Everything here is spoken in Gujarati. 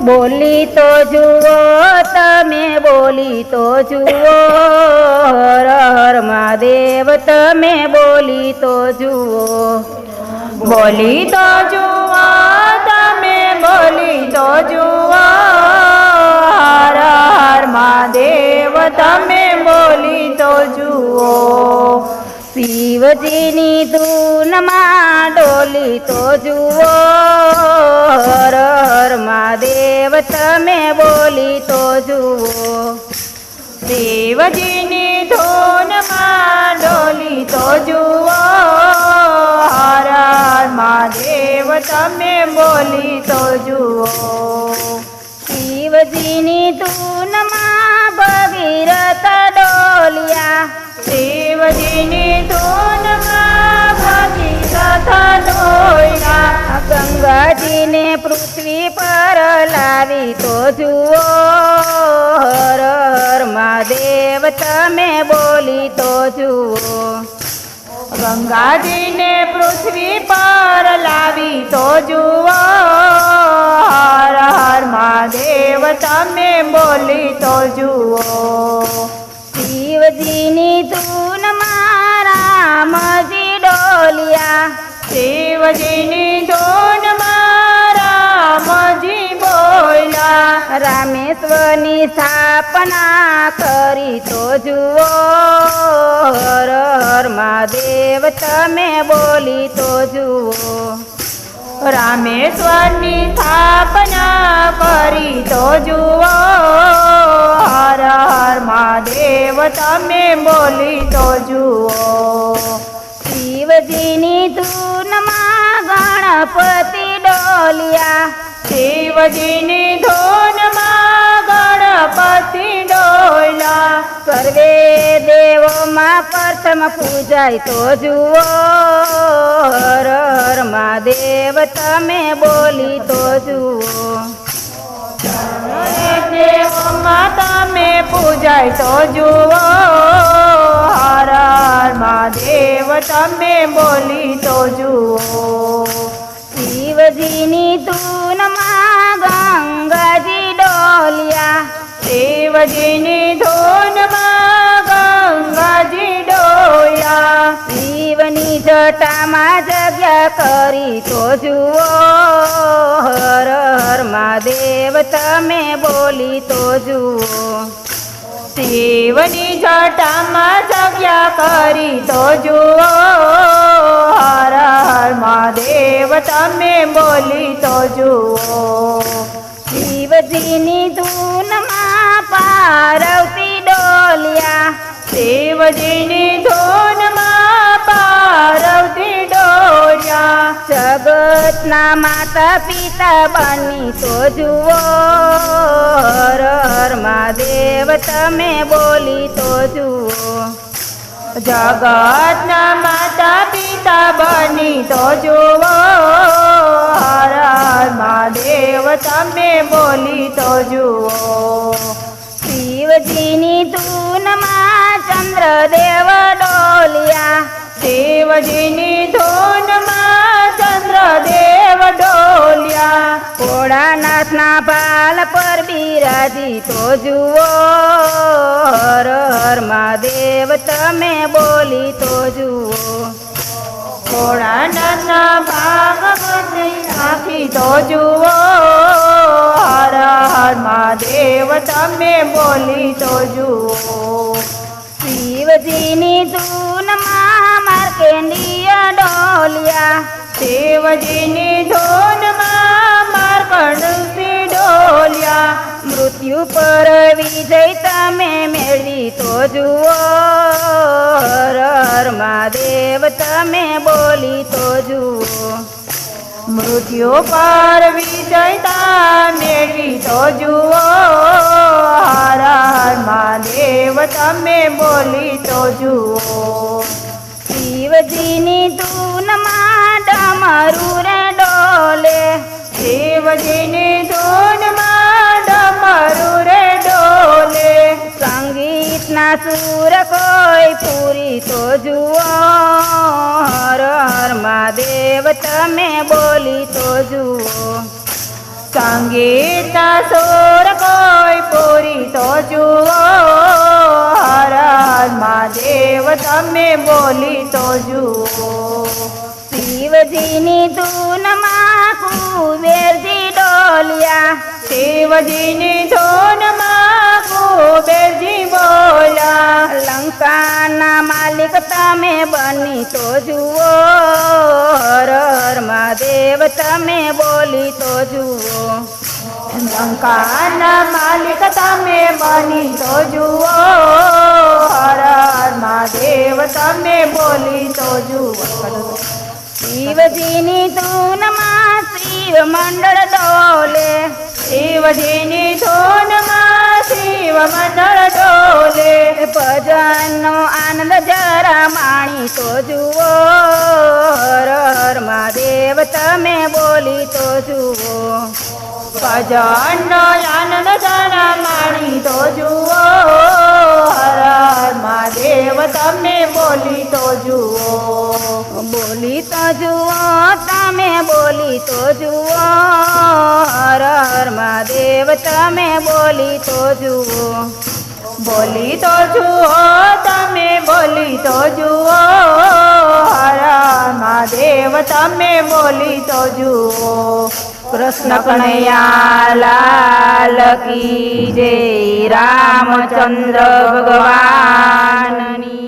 બોલી તો જુઓ તમે, બોલી તો જુઓ, હર હર મહાદેવ તમે બોલી તો જુઓ. બોલી તો જુઓ તમે, બોલી તો જુઓ, હર હર મહાદેવ તમે બોલી તો જુઓ. શિવજીની ધૂનમાં ડોલી તો જુઓ, હર હર મહાદેવ તમે બોલી તો જુઓ. શિવજીની ધૂનમાં ડોલી તો જુઓ, હર હર મહાદેવ તમે બોલી તો જુઓ. શિવજીની ધૂનમાં ભગીરથ ડોલિયા, શિવજીની ધૂનમાં ભગીરથ ડોલ્યા, ગંગાજીને પૃથ્વી પર લાવી તો જુઓ, હર હર મહાદેવ તમે બોલી તો જુઓ. ગંગાજીને પૃથ્વી પર લાવી તો જુઓ, હર હર મહાદેવ તમે બોલી તો જુઓ. શિવજીની ધૂનમાં રામજી ડોલિયા, શિવજીની ધૂનમાં રામજી બોલ્યા, રામેશ્વરની સ્થાપના કરી તો જુઓ, હર હર મહાદેવ તમે બોલી તો જુઓ. રામેશ્વરની સ્થાપના કરી તો જુઓ, હર હર મહાદેવ તમે બોલી તો જુઓ. શિવજીની ધૂનમાં ગણપતિ ડોલિયા, શિવજીની ધૂનમાં ગણપતિ ડોલ્યા, સર્વે દેવોમાં પ્રથમ પૂજાય તો જુઓ, હર હર મહાદેવ તમે બોલી તો જુઓ. દેવોમાં તમે પૂજાય તો જુઓ, હર હર મહાદેવ તમે બોલી તો જુઓ. શિવજીની ધૂનમાં ગંગાજી ડોલિયા, શિવજીની ધૂનમાં ગંગાજી ડોલ્યા, શિવની જટામાં જગ્યા કરી તો જુઓ, હર હર મહાદેવ તમે બોલી તો જુઓ. શિવની જટામાં જગ્યા કરી તો જુઓ, હર હર મહાદેવ તમે બોલી તો જુઓ. શિવજીની ધૂનમાં પાર્વતી ડોલિયા, શિવજીની ધૂનમાં પાર્વતી ડોલ્યા, જગતના માતા પિતા બની તો જુઓ, હર હર મહાદેવ તમે બોલી તો જુઓ. જગતના માતા પિતા બની તો જુઓ, હર હર મહાદેવ તમે બોલી તો જુઓ. શિવજીની ધૂનમાં ચંદ્રદેવ ડોલિયા, શિવજીની ધૂનમાં ચંદ્રદેવ ડોલ્યા, ભોળાનાથના ભાલ પર બિરાજી તો જુઓ, હર હર મહાદેવ તમે બોલી તો જુઓ. ભોળાનાથના ભાગ નાખી તો જુઓ, હર હર મહાદેવ તમે બોલી તો જુઓ. શિવજીની ધૂનમાં માર્કેન્ડીય ડોલિયા, શિવજીની ધૂનમાં માર્કંડથી ડોલ્યા, મૃત્યુ પર વિજય તમે મેળવી તો જુઓ, હર હર મહાદેવ તમે બોલી તો જુઓ. મૃત્યુ પર વિજયતા મેળવી તો જુઓ, હર હર મહાદેવ તમે બોલી તો જુઓ. શિવજીની ધૂનમાં ડમરુ રે ડોલે, શિવજીની ધૂનમાં ડમરુ રે ડોલે, સંગીતના સુર કોઈ પૂરી તો જુઓ, હર હર મહાદેવ તમે બોલી તો જુઓ. સંગીતના સુર કોઈ પૂરી તો જુઓ હર હર મહાદેવ તમે બોલી તો જુઓ શિવજીની ધૂનમાં કુબેરજી ડોલ્યા શિવજીની ધૂનમાં કુબેરજી બોલ્યા લંકાના માલિક તમે બની તો જુઓ હર હર મહાદેવ તમે બોલી તો જુઓ લંકાના માલિક તમે બની તો જુઓ હર હર મહાદેવ તમે બોલી તો જુઓ શિવજીની ધૂનમાં શિવ મંડળ ડોલે શિવજીની ધૂનમાં શિવ મંડળ ડોલે ભજનનો આનંદ જરા માણી તો જુઓ હર હર મહાદેવ તમે બોલી તો જુઓ ભજનનો આનંદ જરા માણી તો જુઓ હર હર મહાદેવ તમે બોલી તો જુઓ બોલી તો જુઓ તમે બોલી તો જુઓ હર હર મહાદેવ તમે બોલી તો જુઓ બોલી તો જુઓ તમે બોલી તો જુઓ હર હર મહાદેવ તમે બોલી તો જુઓ કૃષ્ણ કનૈયા લાલ કી જય રામચંદ્ર ભગવાનની